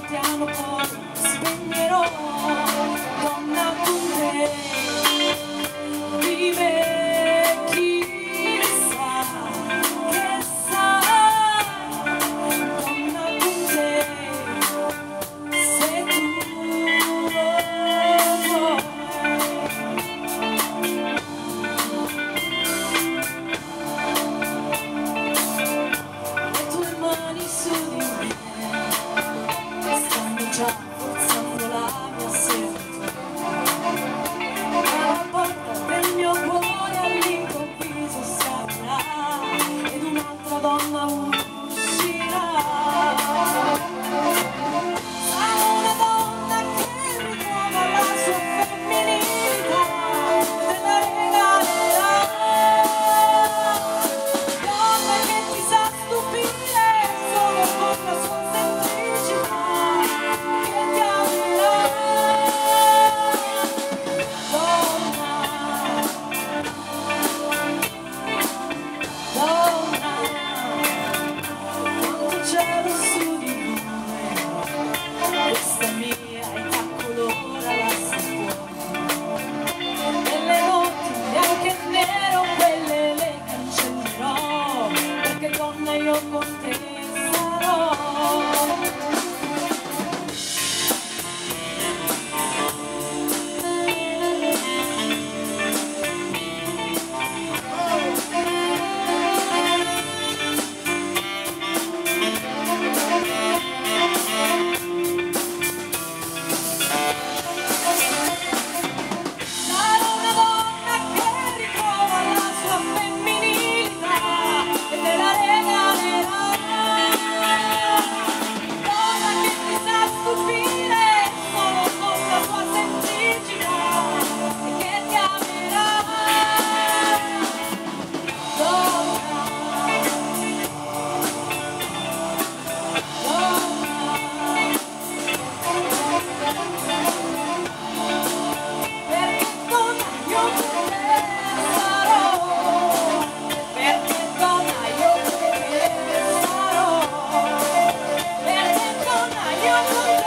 piano poi spegnerò, donna con te vive chi sa che sa, donna con te se tu vuoi. Le tue mani su di me stanno già forzando la mia sete, alla porta del mio cuore all'improvviso si aprirà ed un'altra donna uscirà. Sarà una donna che ritrova la sua femminilità, te la regalerà, donna che ti sa stupire solo con la sua semplicità, che ti amerà, donna, donna, quanto cielo su di noi, questa mia età colora la sapore, delle notti bianche e nero quelle le cancellerò, perché donna io con te sarò. Sarà una donna che ritrova la sua femminilità e te la regalerà, donna che ti sa stupire solo con la sua semplicità e che ti amerà, donna, perché donna io con te sarò, perché donna io con te sarò, perché donna io con te